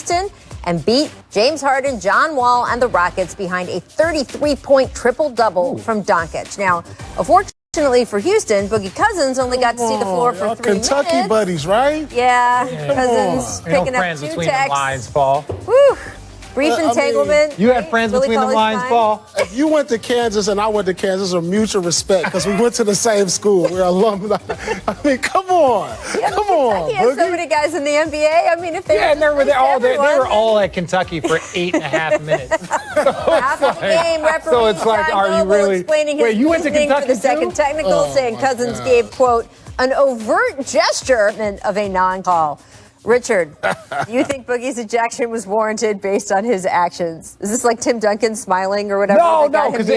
Houston and beat James Harden, John Wall, and the Rockets behind a 33-point triple-double from Doncic. Now, unfortunately for Houston, Boogie Cousins only got to see the floor for 3 minutes. Kentucky buddies, right? Yeah, Cousins picking up friends 2 between texts. the lines, Paul. Woo! Brief entanglement. You had friends between the lines, Paul. If you went to Kansas and I went to Kansas, there's a mutual respect because we went to the same school. We're alumni. I mean, come on. Come on, Kentucky has so Boogie. many guys in the NBA. I mean, if they And they were all at at Kentucky for 8.5 minutes. half of the game, referee So it's like, John are you Vogel really? explaining his Wait, you went to reasoning Kentucky for the second too? technical, saying Cousins gave, quote, an overt gesture of a non-call. Richard, do you think Boogie's ejection was warranted based on his actions? Is this like Tim Duncan smiling or whatever? No, because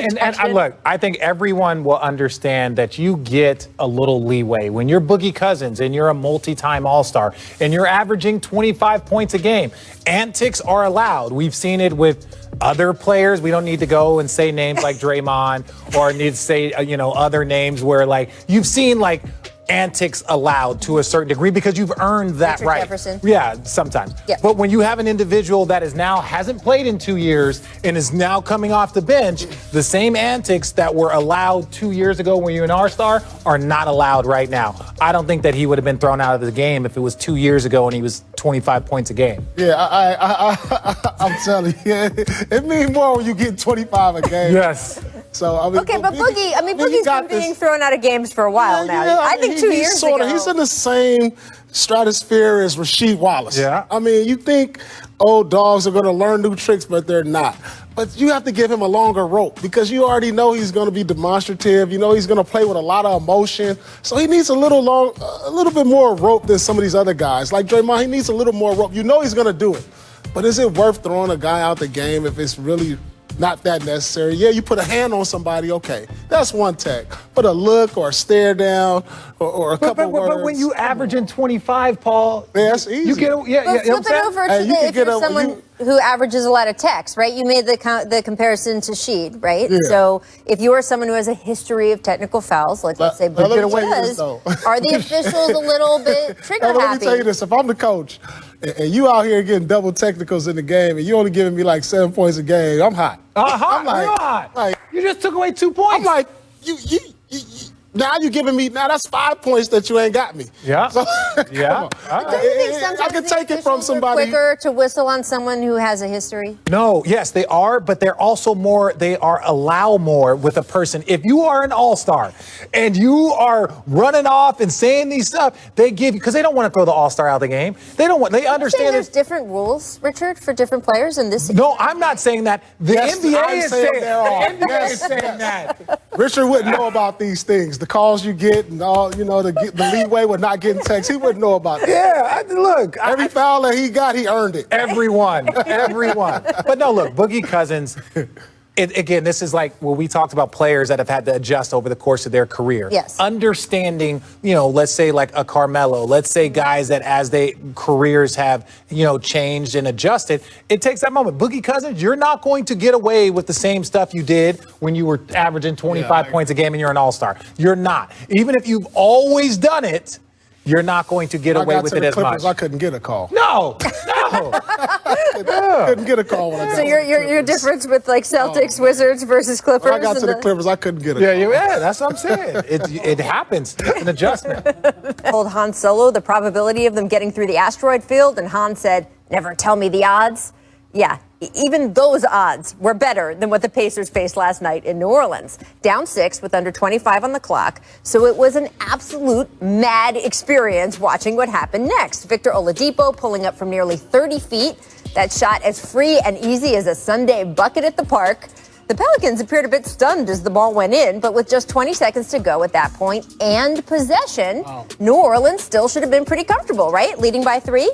look, I think everyone will understand that you get a little leeway when you're Boogie Cousins and you're a multi-time All-Star and you're averaging 25 points a game. Antics are allowed. We've seen it with other players. We don't need to go and say names like Draymond or need to say other names where like you've seen like antics allowed to a certain degree because you've earned that Richard right. Jefferson. Yeah, sometimes. Yep. But when you have an individual that hasn't played in 2 years and is now coming off the bench, the same antics that were allowed 2 years ago when you're an all-star are not allowed right now. I don't think that he would have been thrown out of the game if it was 2 years ago and he was 25 points a game. Yeah, I'm telling you, it means more when you get 25 a game. Yes. So I mean, Okay, but Boogie's been being thrown out of games for a while now. Yeah, I think 2 years ago. He's in the same stratosphere as Rasheed Wallace. Yeah. I mean, you think old dogs are going to learn new tricks, but they're not. But you have to give him a longer rope because you already know he's going to be demonstrative. You know he's going to play with a lot of emotion. So he needs a little bit more rope than some of these other guys. Like Draymond, he needs a little more rope. You know he's going to do it. But is it worth throwing a guy out the game if it's really not that necessary? Yeah, you put a hand on somebody, okay. That's one tech. But a look or a stare down or a couple words. But when you average in 25, Paul, yeah, that's easy. You get Flip it over to if you're someone who averages a lot of texts, right? You made the comparison to Sheed, right? Yeah. So if you are someone who has a history of technical fouls, like let's say Boogie does, are the officials a little bit trigger happy? Let me tell you this. If I'm the coach and you out here getting double technicals in the game and you only giving me like 7 points a game, I'm hot. I'm like, you just took away 2 points. I'm like, now you're giving me, now that's 5 points that you ain't got me. Yeah. So, Yeah. Don't you think sometimes I can take it from somebody. quicker to whistle on someone who has a history? No, yes, they are, but they're also allow more with a person. If you are an all-star and you are running off and saying these stuff, they give you, because they don't want to throw the all-star out of the game. They understand There's different rules, Richard, for different players in this. No, I'm not saying that. The Yes, NBA I'm is saying saying there are. the NBA is saying that. Richard wouldn't know about these things. The calls you get and all, the leeway with not getting texts. He wouldn't know about that. Yeah, look. Every foul that he got, he earned it. Everyone. But no, look, Boogie Cousins, again, this is like what we talked about players that have had to adjust over the course of their career. Yes. Understanding, let's say like a Carmelo, let's say guys that as they careers have, changed and adjusted, it takes that moment. Boogie Cousins, you're not going to get away with the same stuff you did when you were averaging 25 points a game and you're an all-star. You're not. Even if you've always done it, you're not going to get away with it as much. I couldn't get a call. No. Couldn't get a call when I got So your difference with like Celtics, Wizards versus Clippers. When I got to the Clippers, I couldn't get a call. Yeah, that's what I'm saying. It happens. It's an adjustment. Told Han Solo the probability of them getting through the asteroid field, and Han said, "Never tell me the odds." Yeah, even those odds were better than what the Pacers faced last night in New Orleans. Down 6 with under 25 on the clock. So it was an absolute mad experience watching what happened next. Victor Oladipo pulling up from nearly 30 feet. That shot as free and easy as a Sunday bucket at the park. The Pelicans appeared a bit stunned as the ball went in, but with just 20 seconds to go at that point and possession, New Orleans still should have been pretty comfortable, right? Leading by 3.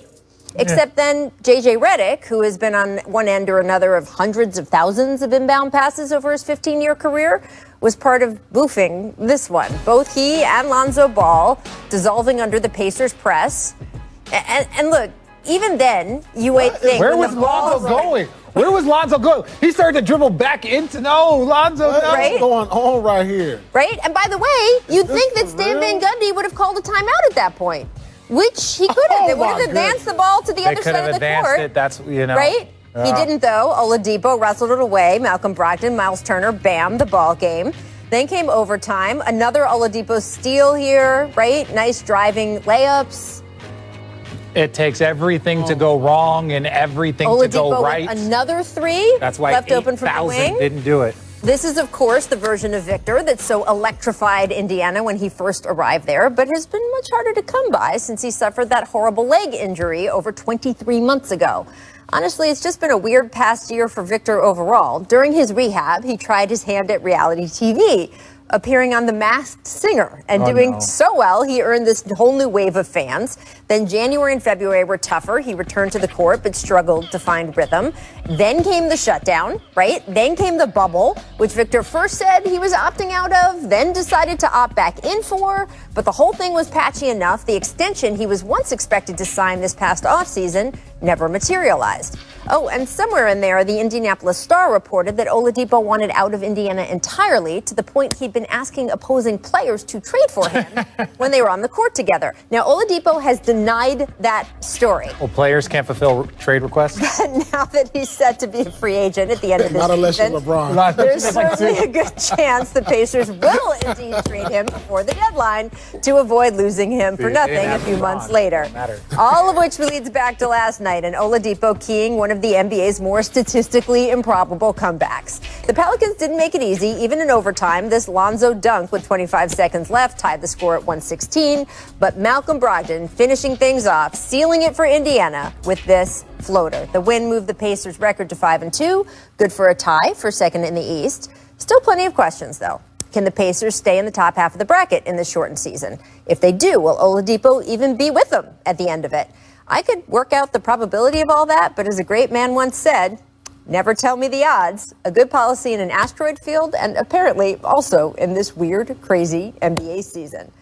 Except then J.J. Redick, who has been on one end or another of hundreds of thousands of inbound passes over his 15-year career, was part of boofing this one. Both he and Lonzo Ball dissolving under the Pacers' press. And look, even then, you would think... Where was Lonzo going? Where was Lonzo going? He started to dribble back into... Lonzo... What's going on right here? Right? And by the way, you'd think that Stan Van Gundy would have called a timeout at that point. Which he could have. They would my have advanced the ball to the other side of the advanced court. it. That's, Right? He didn't, though. Oladipo wrestled it away. Malcolm Brogdon, Miles Turner, bam, the ball game. Then came overtime. Another Oladipo steal here, right? Nice driving layups. It takes everything to go wrong and everything to go Oladipo right. with another three. That's why left open from the 8,000 wing. didn't do it. This is, of course, the version of Victor that so electrified Indiana when he first arrived there, but has been much harder to come by since he suffered that horrible leg injury over 23 months ago. Honestly, it's just been a weird past year for Victor overall. During his rehab, he tried his hand at reality TV, appearing on The Masked Singer and doing so well, he earned this whole new wave of fans. Then January and February were tougher. He returned to the court but struggled to find rhythm. Then came the shutdown, right? Then came the bubble, which Victor first said he was opting out of, then decided to opt back in for. But the whole thing was patchy enough. The extension he was once expected to sign this past offseason never materialized. Oh, and somewhere in there, the Indianapolis Star reported that Oladipo wanted out of Indiana entirely, to the point he'd been asking opposing players to trade for him when they were on the court together. Now, Oladipo has denied that story. Well, players can't fulfill trade requests. Now that he's set to be a free agent at the end of this Not unless you're season, LeBron. there's certainly a good chance the Pacers will indeed trade him before the deadline to avoid losing him for nothing a few months later. All of which leads back to last night and Oladipo keying one of the NBA's more statistically improbable comebacks. The Pelicans didn't make it easy, even in overtime. This Lonzo dunk with 25 seconds left tied the score at 116, but Malcolm Brogdon finishing things off, sealing it for Indiana with this floater. The win moved the Pacers' record to 5-2, good for a tie for second in the East. Still plenty of questions, though. Can the Pacers stay in the top half of the bracket in this shortened season? If they do, will Oladipo even be with them at the end of it? I could work out the probability of all that, but as a great man once said, never tell me the odds. A good policy in an asteroid field and apparently also in this weird, crazy NBA season.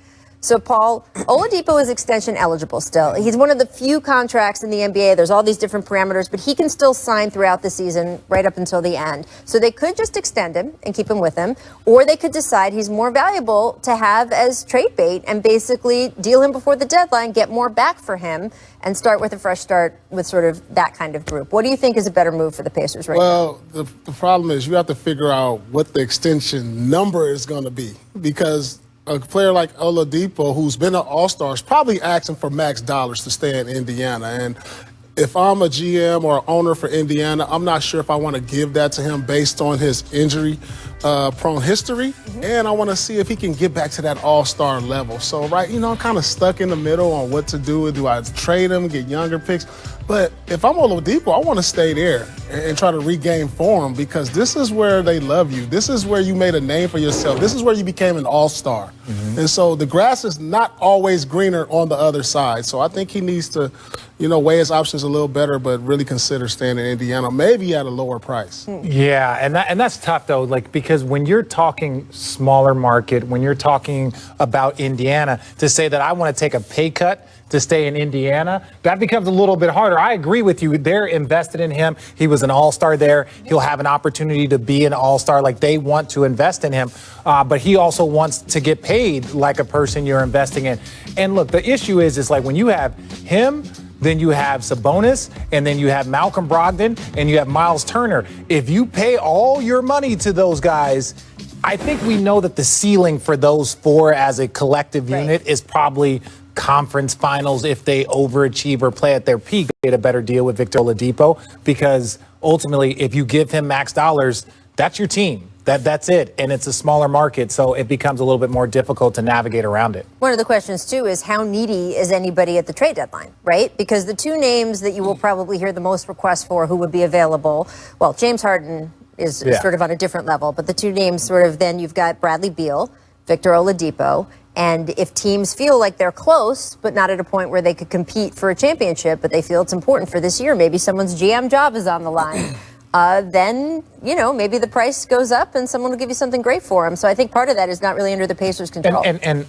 So, Paul, Oladipo is extension eligible still. He's one of the few contracts in the NBA. There's all these different parameters, but he can still sign throughout the season right up until the end. So they could just extend him and keep him with him, or they could decide he's more valuable to have as trade bait and basically deal him before the deadline, get more back for him, and start with a fresh start with sort of that kind of group. What do you think is a better move for the Pacers right now? Well, the problem is you have to figure out what the extension number is going to be, because a player like Oladipo, who's been an all-star, is probably asking for max dollars to stay in Indiana. And if I'm a GM or owner for Indiana, I'm not sure if I want to give that to him based on his injury-prone history. And I want to see if he can get back to that all-star level. So, I'm kind of stuck in the middle on what to do. Do I trade him, get younger picks? But if I'm Oladipo, I want to stay there and try to regain form, because this is where they love you. This is where you made a name for yourself. This is where you became an all-star. And so the grass is not always greener on the other side. So I think he needs to, weigh his options a little better, but really consider staying in Indiana, maybe at a lower price. Yeah, and that's tough, though, because when you're talking smaller market, when you're talking about Indiana, to say that I want to take a pay cut to stay in Indiana, that becomes a little bit harder. I agree with you. They're invested in him. He was an all-star there. He'll have an opportunity to be an all-star. They want to invest in him. But he also wants to get paid like a person you're investing in. And look, the issue is when you have him, then you have Sabonis, and then you have Malcolm Brogdon, and you have Miles Turner. If you pay all your money to those guys, I think we know that the ceiling for those four as a collective unit is probably conference finals if they overachieve or play at their peak. Get a better deal with Victor Oladipo, because ultimately, if you give him max dollars, that's your team. That's it. And it's a smaller market, so it becomes a little bit more difficult to navigate around it. One of the questions, too, is how needy is anybody at the trade deadline, right? Because the two names that you will probably hear the most requests for who would be available, well, James Harden is sort of on a different level, but the two names then you've got Bradley Beal, Victor Oladipo, and if teams feel like they're close, but not at a point where they could compete for a championship, but they feel it's important for this year, maybe someone's GM job is on the line, then, maybe the price goes up and someone will give you something great for him. So I think part of that is not really under the Pacers' control. And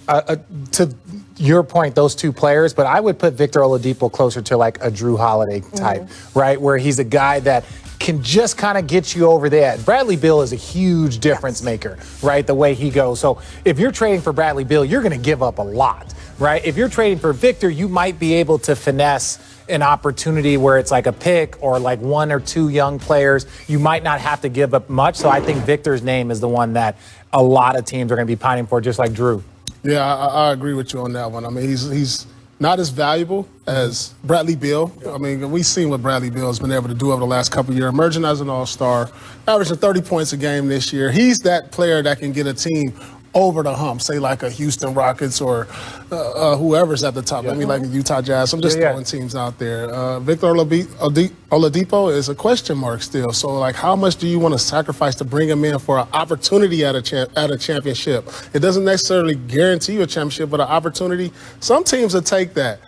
to your point, those two players, but I would put Victor Oladipo closer to a Drew Holiday type, right? Where he's a guy that can just kind of get you over the edge. Bradley Beal is a huge difference maker, right? The way he goes. So if you're trading for Bradley Beal, you're going to give up a lot, right? If you're trading for Victor, you might be able to finesse an opportunity where it's like a pick or like one or two young players. You might not have to give up much. So I think Victor's name is the one that a lot of teams are going to be pining for, just like Drew. Yeah, I agree with you on that one. I mean, he's not as valuable as Bradley Beal. I mean, we've seen what Bradley Beal has been able to do over the last couple of years, emerging as an all-star, averaging 30 points a game this year. He's that player that can get a team over the hump, say like a Houston Rockets or whoever's at the top. I mean, like a Utah Jazz. I'm just throwing teams out there. Victor Oladipo is a question mark still. So, like, how much do you want to sacrifice to bring him in for an opportunity at a championship? It doesn't necessarily guarantee you a championship, but an opportunity. Some teams will take that.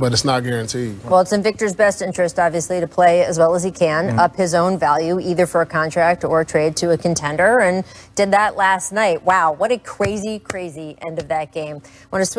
But it's not guaranteed. Well, it's in Victor's best interest, obviously, to play as well as he can, up his own value, either for a contract or a trade to a contender, and did that last night. Wow, what a crazy, crazy end of that game. Want to switch